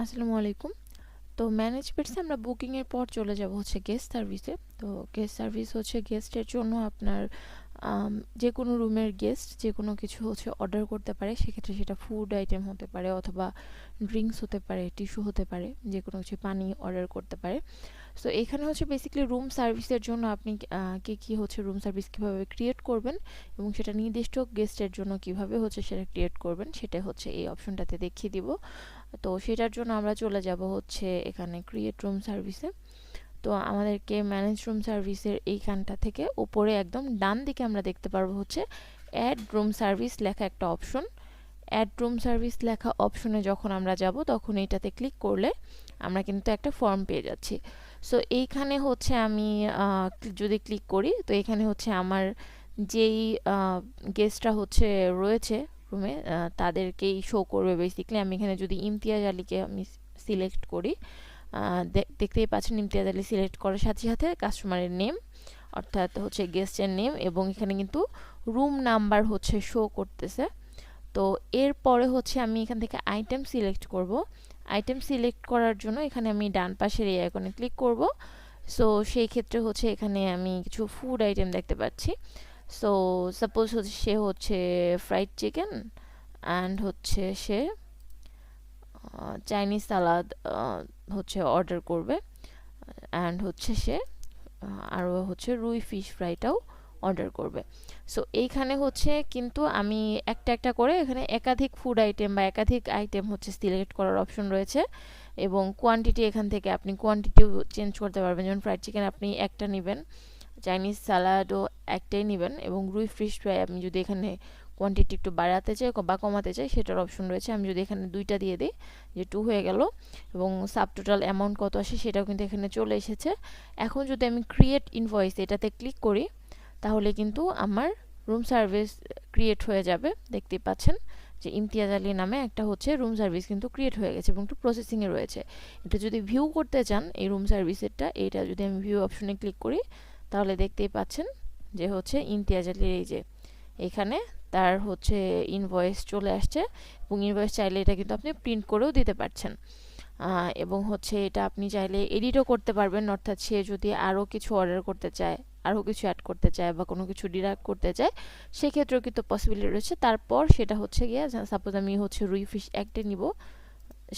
আসসালামু আলাইকুম। তো ম্যানেজ পেটসে আমরা বুকিং এর পর চলে যাব হচ্ছে গেস্ট সার্ভিসে। তো গেস্ট সার্ভিস হচ্ছে গেস্টের জন্য আপনার যে কোনো রুমের গেস্ট যে কোনো কিছু হচ্ছে অর্ডার করতে পারে। সেক্ষেত্রে সেটা ফুড আইটেম হতে পারে অথবা ড্রিঙ্কস হতে পারে, টিস্যু হতে পারে, যে কোনো কিছু পানি অর্ডার করতে পারে। সো এখানে হচ্ছে বেসিক্যালি রুম সার্ভিসের জন্য আপনি কি হচ্ছে রুম সার্ভিস কিভাবে ক্রিয়েট করবেন এবং সেটা নির্দিষ্ট গেস্টের জন্য কিভাবে হচ্ছে সেটা ক্রিয়েট করবেন সেটা হচ্ছে এই অপশনটাতে দেখিয়ে দিব। তো সেটার জন্য আমরা চলে যাব হচ্ছে এখানে ক্রিয়েট রুম সার্ভিসে। তো আমাদেরকে ম্যানেজ রুম সার্ভিসের এইখানটা থেকে উপরে একদম ডান দিকে আমরা দেখতে পারবো হচ্ছে অ্যাড রুম সার্ভিস লেখা একটা অপশন। অ্যাড রুম সার্ভিস লেখা অপশনে যখন আমরা যাব তখন এইটাতে ক্লিক করলে আমরা কিন্তু একটা ফর্ম পেয়ে যাচ্ছি। সো এইখানে হচ্ছে আমি যদি ক্লিক করি তো এখানে হচ্ছে আমার যেই গেস্টরা হচ্ছে রয়েছে রুমে তাদেরকেই শো করবে। বেসিক্যালি আমি এখানে যদি ইমতিয়াজ আলীকে আমি সিলেক্ট করি, দেখতেই পাচ্ছেন ইমতিয়াজ আলী সিলেক্ট করার সাথে সাথে কাস্টমারের নেম অর্থাৎ হচ্ছে গেস্টের নেম এবং এখানে কিন্তু রুম নাম্বার হচ্ছে শো করতেছে। তো এরপরে হচ্ছে আমি এখান থেকে আইটেম সিলেক্ট করব। আইটেম সিলেক্ট করার জন্য এখানে আমি ডান পাশের এই আইকনে ক্লিক করব। সো সেই ক্ষেত্রে হচ্ছে এখানে আমি কিছু ফুড আইটেম দেখতে পাচ্ছি। সো সাপোজ হচ্ছে সে হচ্ছে ফ্রাইড চিকেন অ্যান্ড হচ্ছে সে চাইনিজ সালাদ হচ্ছে অর্ডার করবে অ্যান্ড হচ্ছে সে আরও হচ্ছে রুই ফিশ ফ্রাইটাও অর্ডার করবে। সো এইখানে হচ্ছে কিন্তু আমি একটা একটা করে এখানে একাধিক ফুড আইটেম বা একাধিক আইটেম হচ্ছে সিলেক্ট করার অপশন রয়েছে এবং কোয়ান্টিটি এখান থেকে আপনি কোয়ান্টিটিও চেঞ্জ করতে পারবেন। যেমন ফ্রাইড চিকেন আপনি একটা নেবেন, চাইনিজ স্যালাডও একটাই নেবেন এবং রুই ফিশ ফ্রাই আপনি যদি এখানে কোয়ান্টিটি একটু বাড়াতে চাই বা কমাতে চাই সেটার অপশন রয়েছে। আমি যদি এখানে দুইটা দিয়ে দিই যে 2 হয়ে গেল এবং সাব টোটাল অ্যামাউন্ট কত আসে সেটাও কিন্তু এখানে চলে এসেছে। এখন যদি আমি ক্রিয়েট ইনভয়েস এটাতে ক্লিক করি তাহলে কিন্তু আমার রুম সার্ভিস ক্রিয়েট হয়ে যাবে। দেখতেই পাচ্ছেন যে ইমতিয়াজ আলী নামে একটা হচ্ছে রুম সার্ভিস কিন্তু ক্রিয়েট হয়ে গেছে এবং একটু প্রসেসিংয়ে রয়েছে। এটা যদি ভিউ করতে চান এই রুম সার্ভিসেরটা, এইটা যদি আমি ভিউ অপশনে ক্লিক করি তাহলে দেখতেই পাচ্ছেন যে হচ্ছে ইমতিয়াজ আলীর এই যে এখানে তার হচ্ছে ইনভয়েস চলে আসছে এবং ইনভয়েস চাইলে এটা কিন্তু আপনি প্রিন্ট করেও দিতে পারছেন এবং হচ্ছে এটা আপনি চাইলে এডিটও করতে পারবেন। অর্থাৎ সে যদি আরও কিছু অর্ডার করতে চায়, আরও কিছু অ্যাড করতে চায় বা কোনো কিছু ডিডাক্ট করতে চায় সেক্ষেত্রেও কিন্তু পসিবিলিটি রয়েছে। তারপর সেটা হচ্ছে গিয়ে সাপোজ আমি হচ্ছে রুই ফিশ একটা নিব,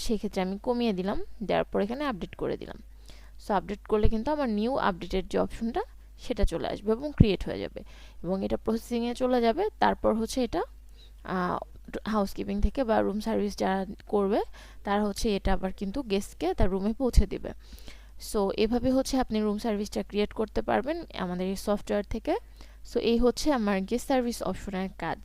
সেক্ষেত্রে আমি কমিয়ে দিলাম, দেওয়ার পর এখানে আপডেট করে দিলাম। সো আপডেট করলে কিন্তু আমার নিউ আপডেটেড যে অপশনটা সেটা চলে আসবে এবং ক্রিয়েট হয়ে যাবে এবং এটা প্রসেসিংয়ে চলে যাবে। তারপর হচ্ছে এটা হাউসকিপিং থেকে বা রুম সার্ভিস যারা করবে তারা হচ্ছে এটা আবার কিন্তু গেস্টকে তার রুমে পৌঁছে দিবে। সো এভাবে হচ্ছে আপনি রুম সার্ভিসটা ক্রিয়েট করতে পারবেন আমাদের এই সফটওয়্যার থেকে। সো এই হচ্ছে আমার গেস্ট সার্ভিস অপশনের কাজ।